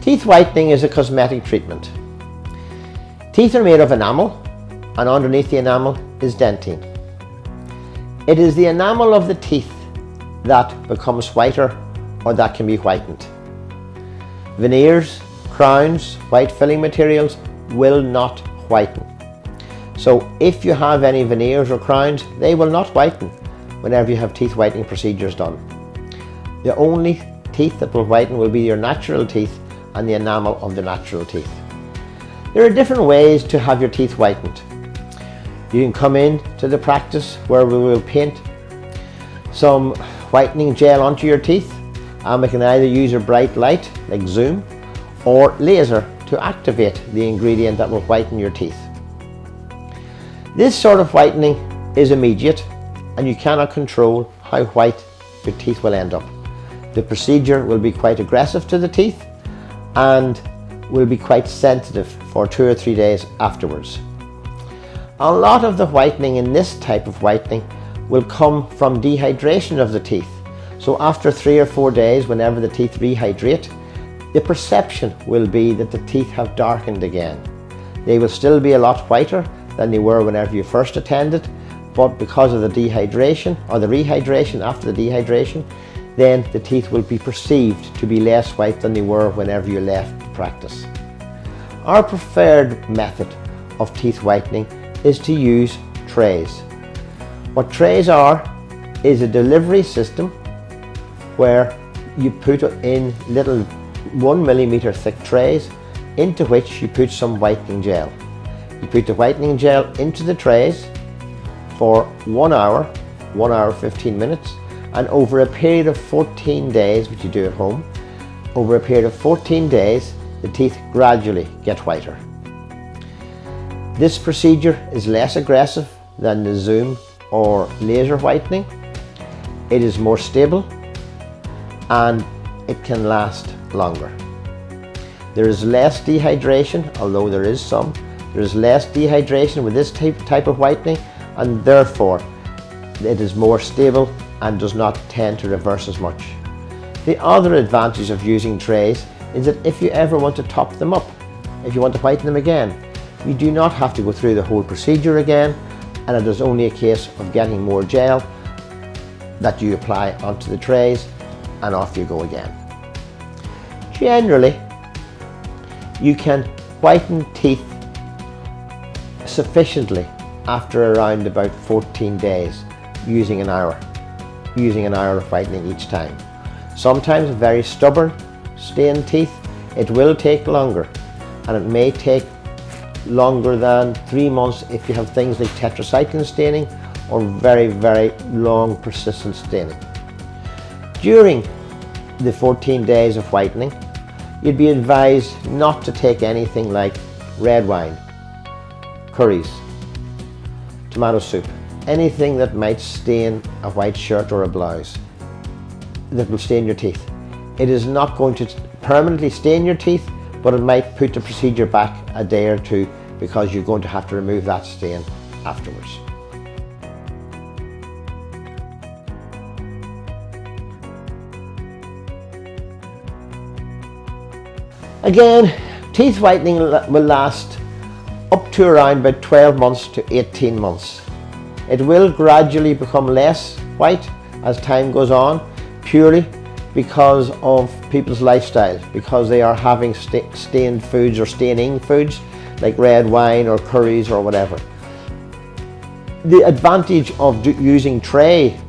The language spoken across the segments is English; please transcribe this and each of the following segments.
Teeth whitening is a cosmetic treatment. Teeth are made of enamel, and underneath the enamel is dentine. It is the enamel of the teeth that becomes whiter or that can be whitened. Veneers, crowns, white filling materials will not whiten. So if you have any veneers or crowns, they will not whiten whenever you have teeth whitening procedures done. The only teeth that will whiten will be your natural teeth and the enamel of the natural teeth. There are different ways to have your teeth whitened. You can come in to the practice where we will paint some whitening gel onto your teeth, and we can either use a bright light like zoom or laser to activate the ingredient that will whiten your teeth. This sort of whitening is immediate and you cannot control how white your teeth will end up. The procedure will be quite aggressive to the teeth and will be quite sensitive for 2 or 3 days afterwards. A lot of the whitening in this type of whitening will come from dehydration of the teeth. So after 3 or 4 days, whenever the teeth rehydrate, the perception will be that the teeth have darkened again. They will still be a lot whiter than they were whenever you first attended, but because of the dehydration or the rehydration after the dehydration, then the teeth will be perceived to be less white than they were whenever you left practice. Our preferred method of teeth whitening is to use trays. What trays are is a delivery system where you put in little 1 millimeter thick trays into which you put some whitening gel. You put the whitening gel into the trays for 1 hour, 1 hour 15 minutes, and over a period of 14 days, which you do at home, over a period of 14 days, the teeth gradually get whiter. This procedure is less aggressive than the zoom or laser whitening. It is more stable and it can last longer. There is less dehydration, although there is some. There is less dehydration with this type of whitening, and therefore it is more stable and does not tend to reverse as much. The other advantage of using trays is that if you ever want to top them up, if you want to whiten them again, you do not have to go through the whole procedure again, and it is only a case of getting more gel that you apply onto the trays and off you go again. Generally, you can whiten teeth sufficiently after around about 14 days using an hour of whitening each time. Sometimes very stubborn stained teeth, it will take longer, and it may take longer than 3 months if you have things like tetracycline staining or very, very long persistent staining. During the 14 days of whitening, you'd be advised not to take anything like red wine, curries, tomato soup, anything that might stain a white shirt or a blouse, that will stain your teeth. It is not going to permanently stain your teeth, but it might put the procedure back a day or two because you're going to have to remove that stain afterwards. Again, teeth whitening will last up to around about 12 months to 18 months. It will gradually become less white as time goes on, purely because of people's lifestyle, because they are having stained foods or staining foods like red wine or curries or whatever. The advantage of using tray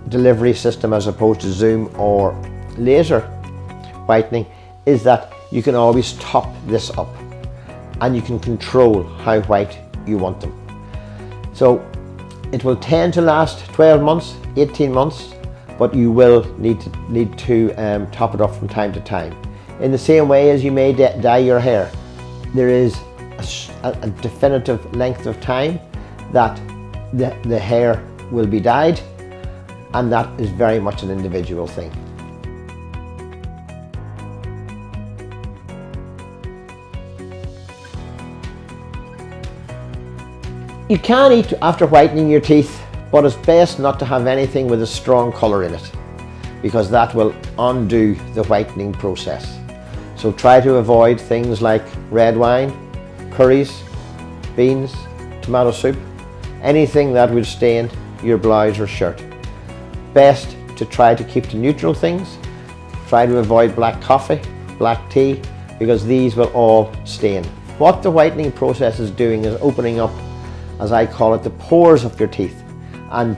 delivery system as opposed to zoom or laser whitening is that you can always top this up and you can control how white you want them. So it will tend to last 12 months, 18 months, but you will need to top it up from time to time. In the same way as you may dye your hair, there is a definitive length of time that the hair will be dyed, and that is very much an individual thing. You can eat after whitening your teeth, but it's best not to have anything with a strong colour in it, because that will undo the whitening process. So try to avoid things like red wine, curries, beans, tomato soup, anything that would stain your blouse or shirt. Best to try to keep to neutral things. Try to avoid black coffee, black tea, because these will all stain. What the whitening process is doing is opening up, as I call it, the pores of your teeth and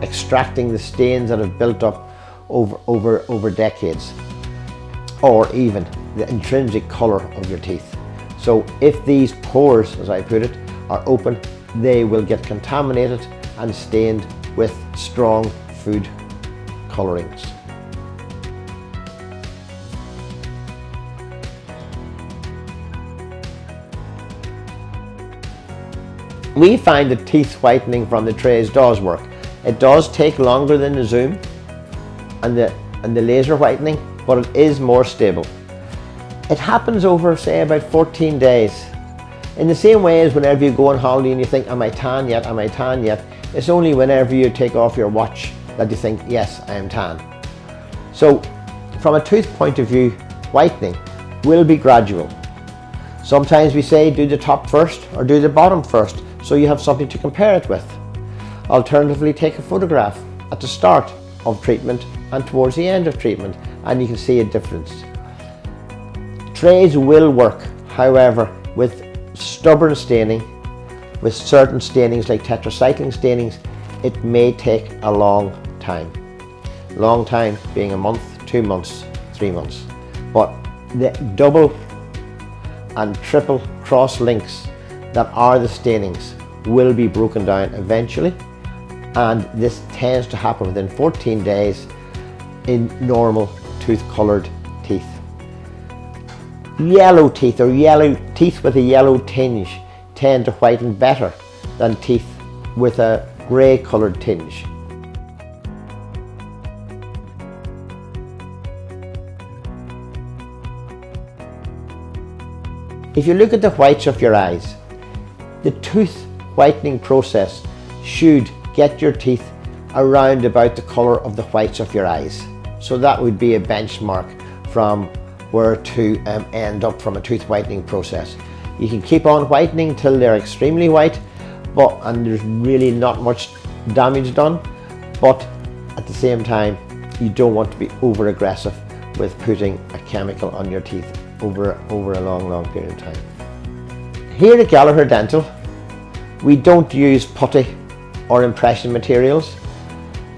extracting the stains that have built up over decades, or even the intrinsic colour of your teeth. So if these pores, as I put it, are open, they will get contaminated and stained with strong food colourings. We find that teeth whitening from the trays does work. It does take longer than the zoom and the laser whitening, but it is more stable. It happens over, say, about 14 days. In the same way as whenever you go on holiday and you think, am I tan yet, am I tan yet? It's only whenever you take off your watch that you think, yes, I am tan. So from a tooth point of view, whitening will be gradual. Sometimes we say do the top first or do the bottom first, so you have something to compare it with. Alternatively, take a photograph at the start of treatment and towards the end of treatment, and you can see a difference. Trays will work, however, with stubborn staining, with certain stainings like tetracycline stainings, it may take a long time. Long time being a month, 2 months, 3 months. But the double and triple cross links that are the stainings will be broken down eventually, and this tends to happen within 14 days in normal tooth coloured teeth. Yellow teeth or teeth with a yellow tinge tend to whiten better than teeth with a grey coloured tinge. If you look at the whites of your eyes, the tooth whitening process should get your teeth around about the colour of the whites of your eyes. So that would be a benchmark from where to end up from a tooth whitening process. You can keep on whitening till they're extremely white, and there's really not much damage done, but at the same time you don't want to be over aggressive with putting a chemical on your teeth over a long period of time. Here at Gallagher Dental, we don't use putty or impression materials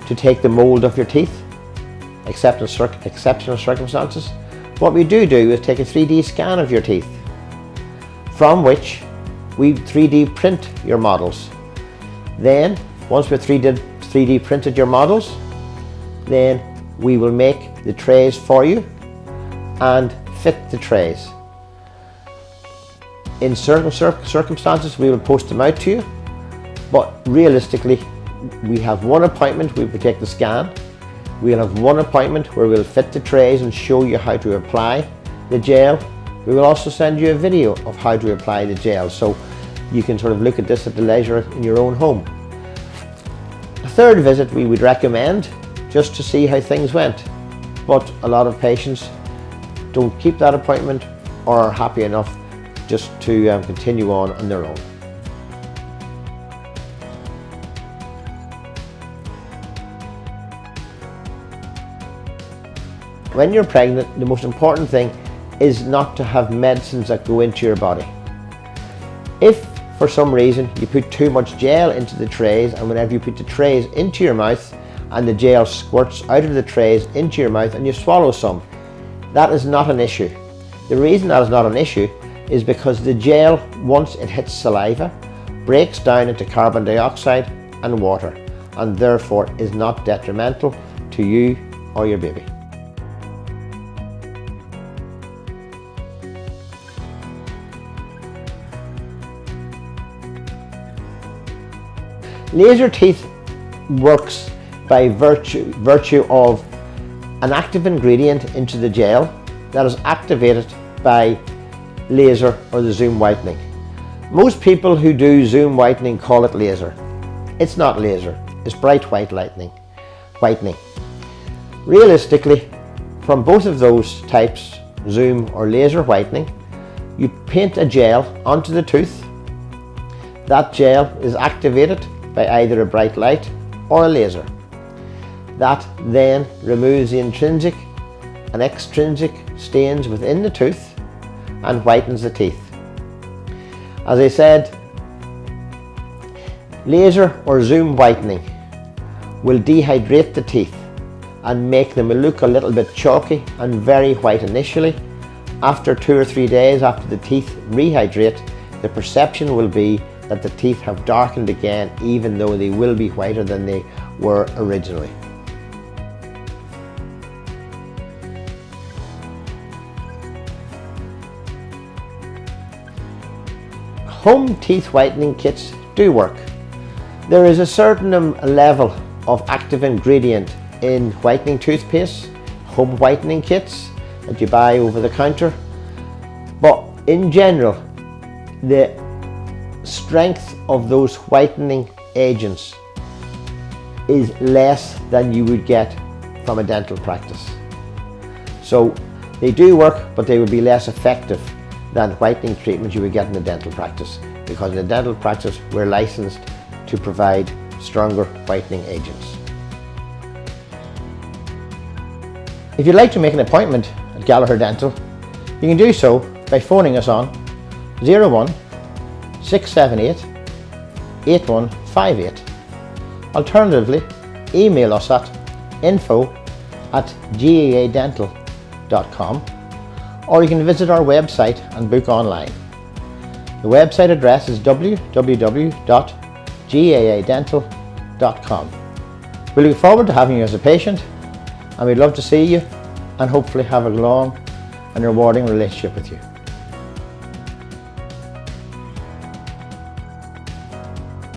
to take the mould of your teeth, except in exceptional circumstances. What we do is take a 3D scan of your teeth, from which we 3D print your models. Then, once we've 3D printed your models, then we will make the trays for you and fit the trays. In certain circumstances, we will post them out to you, but realistically, we have one appointment where we take the scan. We'll have one appointment where we'll fit the trays and show you how to apply the gel. We will also send you a video of how to apply the gel, so you can sort of look at this at the leisure in your own home. A third visit we would recommend, just to see how things went, but a lot of patients don't keep that appointment or are happy enough just to continue on their own. When you're pregnant, the most important thing is not to have medicines that go into your body. If for some reason you put too much gel into the trays, and whenever you put the trays into your mouth and the gel squirts out of the trays into your mouth and you swallow some, that is not an issue. The reason that is not an issue is because the gel, once it hits saliva, breaks down into carbon dioxide and water, and therefore is not detrimental to you or your baby. Laser teeth works by virtue of an active ingredient into the gel that is activated by laser or the zoom whitening. Most people who do zoom whitening call it laser. It's not laser, it's bright white whitening. Realistically, from both of those types, zoom or laser whitening, you paint a gel onto the tooth. That gel is activated by either a bright light or a laser. That then removes the intrinsic and extrinsic stains within the tooth and whitens the teeth. As I said, laser or zoom whitening will dehydrate the teeth and make them look a little bit chalky and very white initially. After 2 or 3 days after the teeth rehydrate, the perception will be that the teeth have darkened again, even though they will be whiter than they were originally. Home teeth whitening kits do work. There is a certain level of active ingredient in whitening toothpaste, home whitening kits that you buy over the counter, but in general the strength of those whitening agents is less than you would get from a dental practice. So they do work, but they would be less effective than whitening treatments you would get in a dental practice, because in a dental practice we're licensed to provide stronger whitening agents. If you'd like to make an appointment at Gallagher Dental, you can do so by phoning us on 01 678 8158. Alternatively, email us at info@gaadental.com, or you can visit our website and book online. The website address is www.gaadental.com. We look forward to having you as a patient, and we'd love to see you and hopefully have a long and rewarding relationship with you.